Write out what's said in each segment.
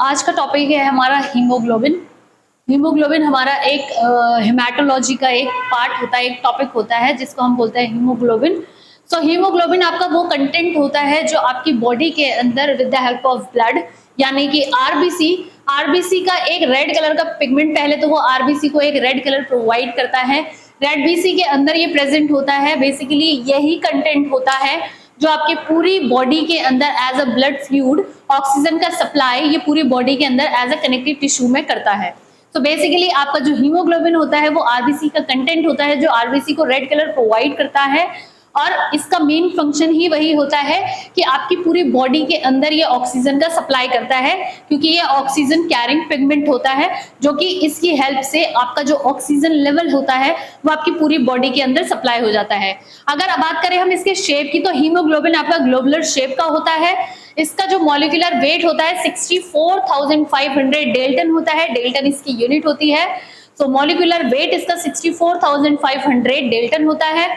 आज का टॉपिक है हमारा हीमोग्लोबिन। हीमोग्लोबिन हमारा एक हेमाटोलॉजी का एक पार्ट होता है, एक टॉपिक होता है जिसको हम बोलते हैं हीमोग्लोबिन। सो हीमोग्लोबिन आपका वो कंटेंट होता है जो आपकी बॉडी के अंदर with the help of blood, यानी कि आरबीसी का एक रेड कलर का पिगमेंट, पहले तो वो आरबीसी को एक रेड कलर प्रोवाइड करता है। रेड बीसी के अंदर ये प्रेजेंट होता है। बेसिकली यही कंटेंट होता है जो आपकी पूरी बॉडी के अंदर as a blood fluid oxygen का सप्लाई ये पूरी बॉडी के अंदर एज अ कनेक्टिव टिश्यू में करता है। तो बेसिकली आपका जो हीमोग्लोबिन होता है वो आरबीसी का कंटेंट होता है जो आरबीसी को रेड कलर प्रोवाइड करता है, और इसका मेन फंक्शन ही वही होता है कि आपकी पूरी बॉडी के अंदर ये ऑक्सीजन का सप्लाई करता है, क्योंकि ये ऑक्सीजन कैरिंग पिगमेंट होता है जो कि इसकी हेल्प से आपका जो ऑक्सीजन लेवल होता है वो आपकी पूरी बॉडी के अंदर सप्लाई हो जाता है। अगर बात करें हम इसके शेप की, तो हीमोग्लोबिन आपका ग्लोबुलर शेप का होता है। इसका जो मॉलिक्यूलर वेट होता है 64,500 डेल्टन होता है। डेल्टन इसकी यूनिट होती है। तो मॉलिक्यूलर वेट इसका 64,500 डेल्टन होता है।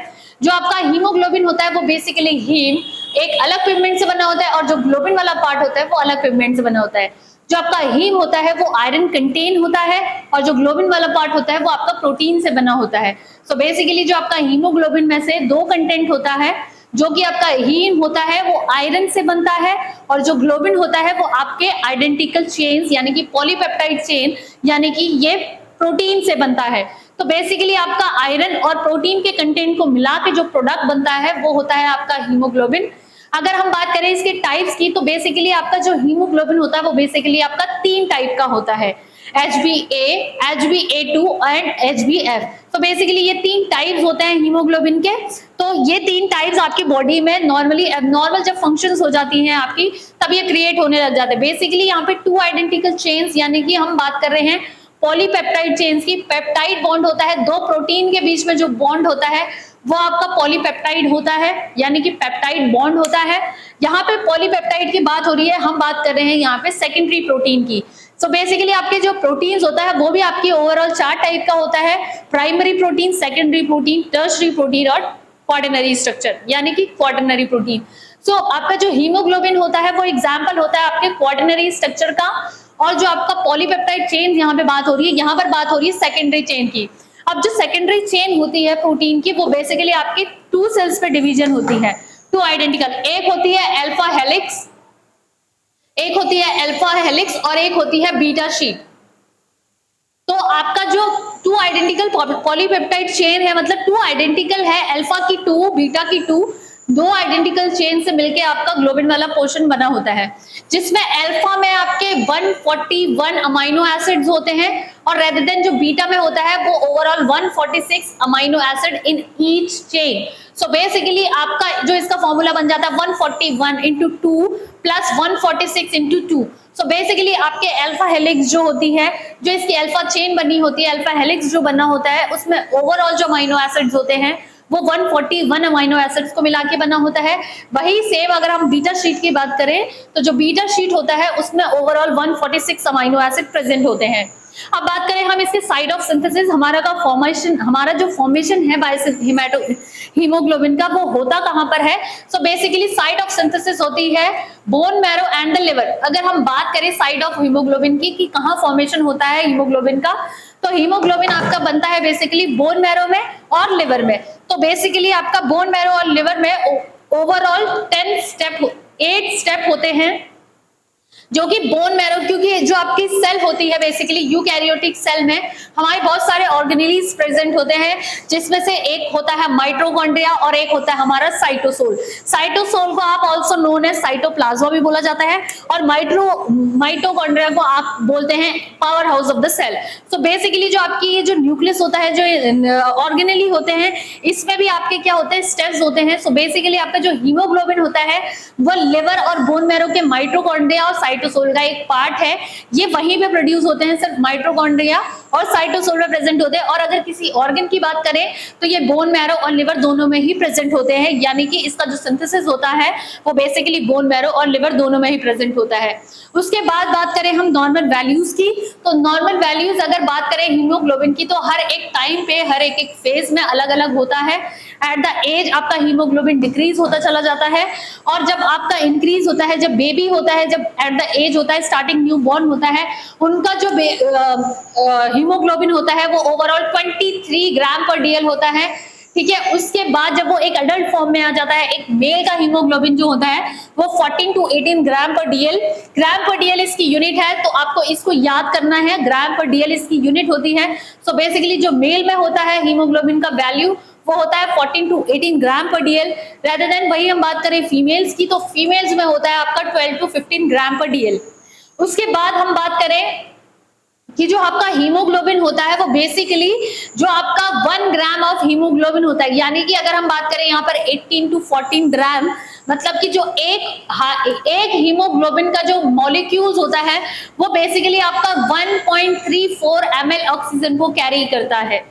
जो आपका हीमोग्लोबिन होता है वो बेसिकली हीम एक अलग पिगमेंट से बना होता है, और जो ग्लोबिन वाला पार्ट होता है वो अलग पिगमेंट से बना होता है। जो आपका हीम होता है वो आयरन कंटेन होता है, और जो ग्लोबिन वाला पार्ट होता है वो आपका प्रोटीन से बना होता है। सो बेसिकली जो आपका हीमोग्लोबिन में से दो कंटेंट होता है, जो कि आपका हीम होता है वो आयरन से बनता है, और जो ग्लोबिन होता है वो आपके आइडेंटिकल चेन्स यानी कि पॉलीपेप्टाइड चेन यानी कि ये प्रोटीन से बनता है। तो बेसिकली आपका आयरन और प्रोटीन के कंटेंट को मिला के जो प्रोडक्ट बनता है वो होता है आपका हीमोग्लोबिन। अगर हम बात करें इसके टाइप्स की, तो बेसिकली आपका जो हीमोग्लोबिन होता है वो बेसिकली आपका 3 टाइप का होता है, HbA, HbA2 एंड HbF। तो बेसिकली ये 3 टाइप्स होते हैं हीमोग्लोबिन के। तो ये 3 टाइप्स आपकी बॉडी में नॉर्मली एबनॉर्मल जब फंक्शंस हो जाती हैं आपकी, तब ये क्रिएट होने लग जाते हैं। बेसिकली यहाँ पे 2 आइडेंटिकल चेन्स यानी कि हम बात कर रहे हैं पॉलीपेप्टाइड चेन्स की। पेप्टाइड बॉन्ड होता है, 2 प्रोटीन के बीच में जो बॉन्ड होता है वो आपका पॉलीपेप्टाइड होता है, यानी कि पेप्टाइड बॉन्ड होता है। यहाँ पे पॉलीपेप्टाइड की बात हो रही है, हम बात कर रहे हैं यहाँ पे सेकेंडरी प्रोटीन की। सो बेसिकली आपके जो प्रोटीन्स होता है वो भी आपकी ओवरऑल 4 टाइप का होता है, primary protein, secondary protein, tertiary protein और क्वाटरनरी स्ट्रक्चर यानी कि क्वाटरनरी प्रोटीन। सो आपका जो हीमोग्लोबिन होता है वो एग्जाम्पल होता है आपके क्वाटरनरी स्ट्रक्चर का। और जो आपका पॉलीपेप्टाइड चेन यहाँ पे बात हो रही है, यहाँ पर बात हो रही है सेकेंडरी चेन की। अब जो सेकेंडरी चेन होती है प्रोटीन की वो बेसिकली आपकी 2 सेल्स पे डिवीजन होती है, 2 आइडेंटिकल। एक होती है अल्फा हेलिक्स, और एक होती है बीटा शीट। तो आपका जो 2 आइडेंटिकल पॉलीपेप्टाइड चेन है, मतलब 2 आइडेंटिकल है, अल्फा की 2, बीटा की 2 आइडेंटिकल चेन से मिलके आपका ग्लोबिन वाला पोर्शन बना होता है, जिसमें अल्फा में आपके 141 अमाइनो एसिड्स होते हैं, और रेदर देन जो बीटा में होता है वो overall 146 amino acid in each chain. So basically आपका जो इसका फॉर्मूला बन जाता है 141 × 2 प्लस 146 × 2। सो बेसिकली आपके अल्फा हेलिक्स जो होती है, जो इसकी अल्फा चेन बनी होती है, अल्फा हेलिक्स जो बना होता है उसमें ओवरऑल जो अमाइनो एसिड्स होते हैं वो 141 अमाइनो एसिड्स को मिला के बना होता है। वही सेम अगर हम बीटा शीट की बात करें, तो जो बीटा शीट होता है उसमें ओवरऑल 146 अमाइनो एसिड प्रेजेंट होते हैं। अब बात करें हम इसके साइड ऑफ सिंथेसिस, हमारा जो फॉर्मेशन है हीमोग्लोबिन का वो होता कहाँ पर है। So basically side of synthesis होती है bone marrow and the liver. अगर हम बात करें साइड ऑफ हीमोग्लोबिन की कि कहाँ फॉर्मेशन होता है हीमोग्लोबिन का, तो हीमोग्लोबिन आपका बनता है बेसिकली बोन मैरो में और लिवर में। तो बेसिकली आपका बोन मैरो और लिवर में ओवरऑल 8 स्टेप होते हैं, जो कि बोन मैरो, क्योंकि जो आपकी सेल होती है बेसिकली यूकैरियोटिक सेल में हमारे बहुत सारे ऑर्गेनेलीज प्रेजेंट होते हैं, जिसमें से एक होता है माइटोकॉन्ड्रिया और एक होता है हमारा साइटोसोल। साइटोसोल को आप ऑल्सो नोन एज साइटोप्लाज्मा भी बोला जाता है, और माइटोकॉन्ड्रिया को आप बोलते हैं power house of the cell. So basically जो आपकी ये जो न्यूक्लियस होता है, जो ऑर्गेनेली होते हैं, इसमें भी आपके क्या होते हैं, स्टेप्स होते हैं। सो बेसिकली आपका जो हीमोग्लोबिन होता है वो लिवर और बोन मैरो के माइटोकॉन्ड्रिया और साइटोसोल का एक पार्ट है, ये वहीं पे प्रोड्यूस होते हैं, सिर्फ माइटोकॉन्ड्रिया और साइटोसोल में प्रेजेंट होते हैं। और अगर किसी ऑर्गन की बात करें तो ये बोन मैरो और लिवर दोनों में ही प्रेजेंट होते हैं, यानी कि इसका जो सिंथेसिस होता है वो बेसिकली बोन मैरो और लिवर दोनों में ही प्रेजेंट होता है। उसके बाद बात करें हम नॉर्मल वैल्यूज की, तो नॉर्मल वैल्यूज अगर बात करें हीमोग्लोबिन की, तो हर एक टाइम पे हर एक फेज में अलग अलग होता है। एट द एज आपका हीमोग्लोबिन डिक्रीज होता चला जाता है, और जब आपका इंक्रीज होता है, जब बेबी होता है, जब एट द एज होता है, स्टार्टिंग न्यू बॉर्न होता है, उनका जो हीमोग्लोबिन होता है वो ओवरऑल 23 ग्राम पर डीएल होता है। ठीक है, उसके बाद जब वो एक अडल्ट फॉर्म में आ जाता है, एक मेल का हीमोग्लोबिन जो होता है वो 14 to 18 ग्राम पर डीएल, ग्राम पर डीएल इसकी यूनिट है, तो आपको इसको याद करना है, ग्राम पर डीएल इसकी यूनिट होती है। सो बेसिकली जो मेल में होता है हीमोग्लोबिन का वैल्यू वो होता है 14 to 18 ग्राम पर डीएल, रेदर देन वही हम बात करें फीमेल्स की, तो फीमेल्स में होता है आपका 12 to 15 ग्राम पर डीएल। उसके बाद हम बात करें कि जो आपका हीमोग्लोबिन होता है वो बेसिकली जो आपका 1 ग्राम ऑफ हीमोग्लोबिन होता है, यानी कि अगर हम बात करें यहाँ पर 18 to 14 ग्राम, मतलब कि जो एक हीमोग्लोबिन का जो मॉलिक्यूल्स होता है वो बेसिकली आपका 1.34 ml ऑक्सीजन को कैरी करता है।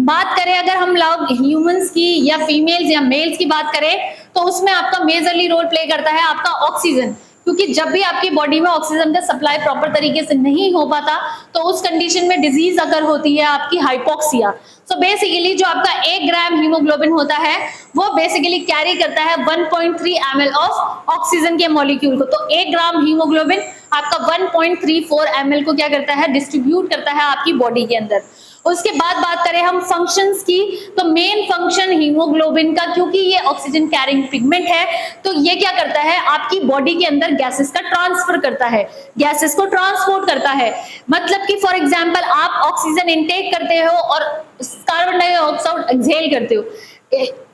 बात करें अगर हम लोग ह्यूमंस की या फीमेल्स या मेल्स की बात करें, तो उसमें आपका मेजरली रोल प्ले करता है आपका ऑक्सीजन, क्योंकि जब भी आपकी बॉडी में ऑक्सीजन का सप्लाई प्रॉपर तरीके से नहीं हो पाता तो उस कंडीशन में डिजीज अगर होती है आपकी हाइपोक्सिया। सो बेसिकली जो आपका 1 ग्राम हीमोग्लोबिन होता है वो बेसिकली कैरी करता है 1.3 ml ऑफ ऑक्सीजन के मॉलिक्यूल को, तो 1 ग्राम हीमोग्लोबिन आपका 1.34 ml को क्या करता है, डिस्ट्रीब्यूट करता है आपकी बॉडी के अंदर। उसके बाद बात करें हम फंक्शंस की, तो मेन फंक्शन हीमोग्लोबिन का, क्योंकि ये ऑक्सीजन कैरिंग पिगमेंट है, तो ये क्या करता है आपकी बॉडी के अंदर गैसेस का ट्रांसफर करता है, गैसेस को ट्रांसपोर्ट करता है। मतलब कि फॉर एग्जांपल आप ऑक्सीजन इनटेक करते हो और कार्बन डाइऑक्साइड एक्सहेल करते हो,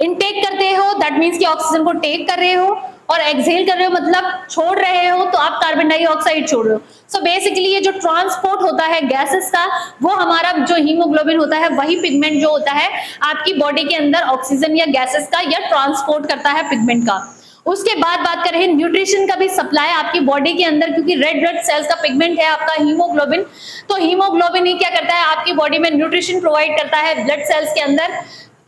इनटेक करते हो दैट मींस कि ऑक्सीजन को टेक कर रहे हो, और एक्सहेल कर रहे हो मतलब छोड़ रहे हो, तो आप कार्बन डाइऑक्साइड छोड़ रहे हो। सो बेसिकली ये जो ट्रांसपोर्ट होता है गैसेस का, वो हमारा जो हीमोग्लोबिन होता है वही पिगमेंट जो होता है आपकी बॉडी के अंदर ऑक्सीजन या गैसेस का या ट्रांसपोर्ट करता है पिगमेंट का। उसके बाद बात करें न्यूट्रिशन का भी सप्लाई आपकी बॉडी के अंदर, क्योंकि रेड ब्लड सेल्स का पिगमेंट है आपका हीमोग्लोबिन, तो हीमोग्लोबिन ही क्या करता है आपकी बॉडी में न्यूट्रिशन प्रोवाइड करता है ब्लड सेल्स के अंदर,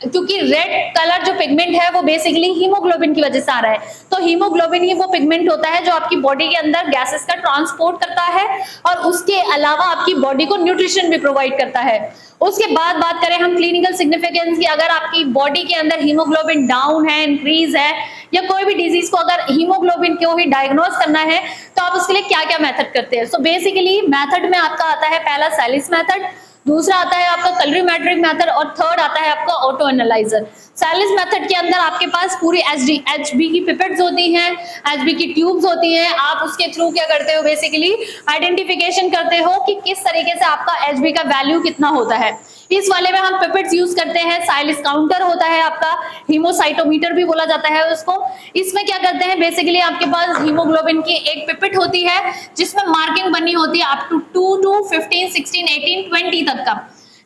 क्योंकि रेड कलर जो पिगमेंट है वो बेसिकली हीमोग्लोबिन की वजह से आ रहा है। तो हीमोग्लोबिन ही वो पिगमेंट होता है जो आपकी बॉडी के अंदर गैसेस का ट्रांसपोर्ट करता है और उसके अलावा आपकी बॉडी को न्यूट्रिशन भी प्रोवाइड करता है। उसके बाद बात करें हम क्लिनिकल सिग्निफिकेंस की, अगर आपकी बॉडी के अंदर हीमोग्लोबिन डाउन है, इंक्रीज है, या कोई भी डिजीज को अगर हीमोग्लोबिन को ही डायग्नोज करना है तो आप उसके लिए क्या क्या मेथड करते हैं। सो बेसिकली मेथड में आपका आता है पहला सैलिस मेथड, दूसरा आता है आपका कलरीमेट्रिक मेथड, और थर्ड आता है आपका ऑटो एनालाइजर। सैलिस मेथड के अंदर आपके पास पूरी एचबी की पिपेट्स होती हैं, एचबी की ट्यूब्स होती हैं, आप उसके थ्रू क्या करते हो बेसिकली आइडेंटिफिकेशन करते हो कि किस तरीके से आपका एचबी का वैल्यू कितना होता है। इस वाले में हम पिपेट्स यूज करते हैं, साइलिस काउंटर होता है आपका, हीमोसाइटोमीटर भी बोला जाता है उसको। इसमें क्या करते हैं बेसिकली आपके पास हीमोग्लोबिन की एक पिपेट होती है जिसमें मार्किंग बनी होती है अप टू 2 to 15, 16, 18, 20 तक का।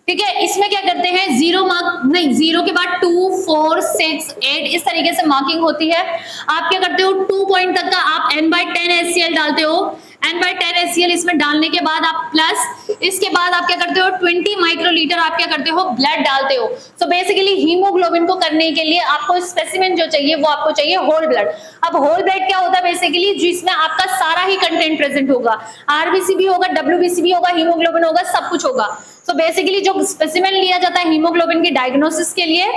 ठीक है, इसमें क्या करते हैं जीरो मार्क नहीं, जीरो के बाद 2, 4, 6, 8 इस तरीके से मार्किंग होती है। आप क्या करते हो 2 पॉइंट तक का आप N/10 HCl डालते हो, N/10 HCl इसमें डालने के बाद आप प्लस इसके बाद आप क्या करते हो 20 माइक्रोलीटर आप क्या करते हो ब्लड डालते हो। सो बेसिकली हीमोग्लोबिन को करने के लिए आपको स्पेसिमेन जो चाहिए वो आपको चाहिए होल ब्लड। अब होल ब्लड क्या होता है बेसिकली, जिसमें आपका सारा ही कंटेंट प्रेजेंट होगा, आरबीसी भी होगा, डब्ल्यूबीसी भी होगा, हीमोग्लोबिन होगा, सब कुछ होगा। सो बेसिकली जो स्पेसिमेन लिया जाता है हीमोग्लोबिन की डायग्नोसिस के लिए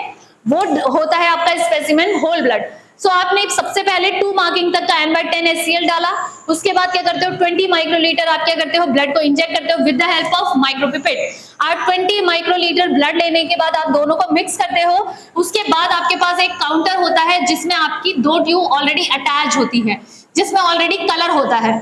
वो होता है आपका स्पेसिमेन होल ब्लड। सो आपने सबसे पहले 2 मार्किंग तक का N/10 HCl डाला, उसके बाद क्या करते हो 20 माइक्रोलीटर आप क्या करते हो ब्लड को इंजेक्ट करते हो with the help of micropipette. आप 20 माइक्रोलीटर ब्लड लेने के बाद आप दोनों को मिक्स करते हो। उसके बाद आपके पास एक काउंटर होता है जिसमें आपकी 2 ट्यूब ऑलरेडी अटैच होती है, जिसमें ऑलरेडी कलर होता है।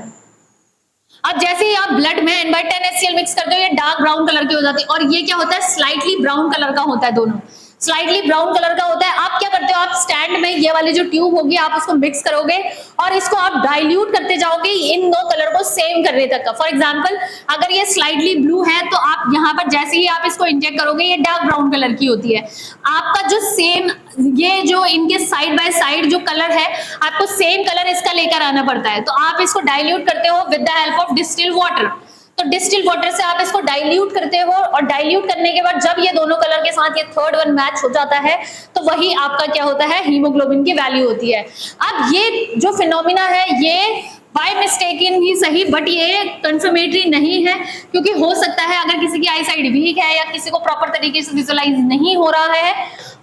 अब जैसे ही आप ब्लड में N/10 HCl मिक्स करते हो ये डार्क ब्राउन कलर की हो जाती है, और ये क्या होता है स्लाइटली ब्राउन कलर का होता है, दोनों स्लाइटली ब्राउन कलर का होता है। आप क्या करते हो आप स्टैंड में ये वाली जो ट्यूब होगी आप उसको मिक्स करोगे और इसको आप डाइल्यूट करते जाओगे इन 2 कलर को सेम करने तक का। फॉर एग्जांपल अगर ये स्लाइटली ब्लू है तो आप यहाँ पर जैसे ही आप इसको इंजेक्ट करोगे ये डार्क ब्राउन कलर की होती है। आपका जो सेम ये जो इनके साइड बाय साइड जो कलर है आपको सेम कलर इसका लेकर आना पड़ता है, तो आप इसको डाइल्यूट करते हो with the help of distilled water. तो डिस्टिल वाटर से आप इसको डाइल्यूट करते हो और डाइल्यूट करने के बाद जब ये दोनों कलर के साथ ये थर्ड वन मैच हो जाता है तो वही आपका क्या होता है हीमोग्लोबिन की वैल्यू होती है। अब ये जो फिनोमिना है ये बाय मिस्टेकन ही सही बट ये कंफर्मेटरी नहीं है, क्योंकि हो सकता है अगर किसी की आई साइड वीक है या किसी को प्रॉपर तरीके से विजुअलाइज नहीं हो रहा है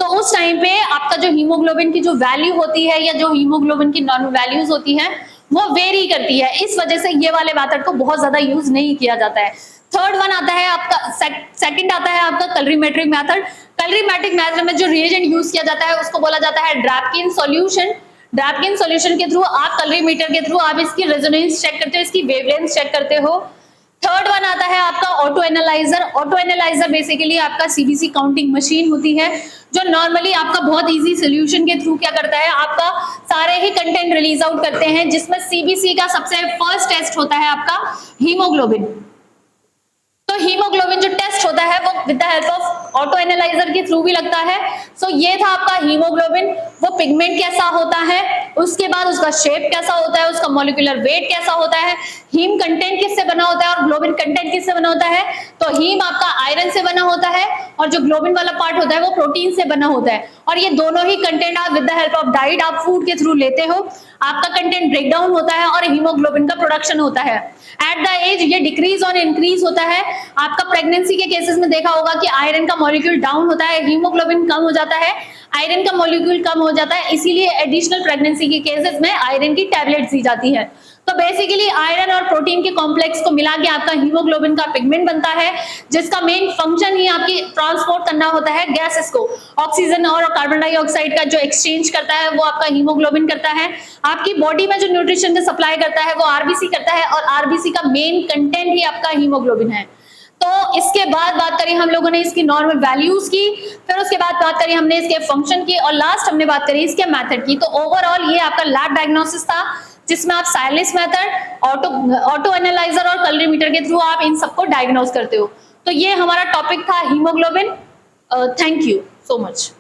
तो उस टाइम पे आपका जो हीमोग्लोबिन की जो वैल्यू होती है या जो हीमोग्लोबिन की नॉर्मल वैल्यूज होती हैं वो वेरी करती है, इस वजह से ये वाले मेथड को बहुत ज्यादा यूज नहीं किया जाता है। थर्ड वन आता है आपका, सेकंड आता है आपका कलरीमेट्रिक मेथड। कलरीमेट्रिक मेथड में जो रिएजेंट यूज किया जाता है उसको बोला जाता है ड्रैपकिन सॉल्यूशन। ड्रैपकिन सॉल्यूशन के थ्रू आप कलरीमीटर के थ्रू आप इसकी रेजोनेंस चेक करते हो, इसकी वेवलेंथ चेक करते हो। थर्ड वन आता है आपका auto analyser. Auto analyser basically आपका सीबीसी काउंटिंग मशीन होती है जो नॉर्मली आपका बहुत इजी सोल्यूशन के थ्रू क्या करता है, आपका सारे ही कंटेंट रिलीज आउट करते हैं, जिसमें सीबीसी का सबसे फर्स्ट टेस्ट होता है आपका हीमोग्लोबिन। तो हीमोग्लोबिन जो टेस्ट होता है वो with the help of auto analyser के थ्रू भी लगता है। सो ये था आपका हीमोग्लोबिन, वो पिगमेंट कैसा होता है, उसके बाद उसका शेप कैसा होता है, उसका मॉलिक्यूलर वेट कैसा होता है, हीम कंटेंट किससे बना होता है और ग्लोबिन कंटेंट किससे बना होता है। तो हीम आपका आयरन से बना होता है और जो ग्लोबिन वाला पार्ट होता है वो प्रोटीन से बना होता है, और ये दोनों ही कंटेंट आप with the help of diet आप फूड के थ्रू लेते हो, आपका कंटेंट ब्रेक डाउन होता है और हीमोग्लोबिन का प्रोडक्शन होता है। एट द एज ये डिक्रीज और इंक्रीज होता है। आपका प्रेगनेंसी के केसेस में देखा होगा कि आयरन का मॉलिक्यूल डाउन होता है, हीमोग्लोबिन कम हो जाता है, आयरन का मॉलिक्यूल कम हो जाता है, इसीलिए एडिशनल प्रेगनेंसी के केसेस में आयरन की टैबलेट्स दी जाती है। तो बेसिकली आयरन और प्रोटीन के कॉम्प्लेक्स को मिला के आपका हीमोग्लोबिन का पिगमेंट बनता है, जिसका मेन फंक्शन ही आपकी ट्रांसपोर्ट करना होता है गैसेस को। ऑक्सीजन और कार्बन डाइऑक्साइड का जो एक्सचेंज करता है वो आपका हीमोग्लोबिन करता है। आपकी बॉडी में जो न्यूट्रिशन का सप्लाई करता है वो आरबीसी करता है, और आरबीसी का मेन कंटेंट ही आपका हीमोग्लोबिन है। तो इसके बाद बात करी हम लोगों ने इसकी नॉर्मल वैल्यूज की, फिर उसके बाद बात करी हमने इसके फंक्शन की, और लास्ट हमने बात करी इसके मेथड की। तो ओवरऑल ये आपका लैब डायग्नोसिस था, जिसमें आप साइलिस मेथड, ऑटो एनालाइजर और कलरीमीटर के थ्रू आप इन सबको डायग्नोज करते हो। तो ये हमारा टॉपिक था haemoglobin. Thank you so much.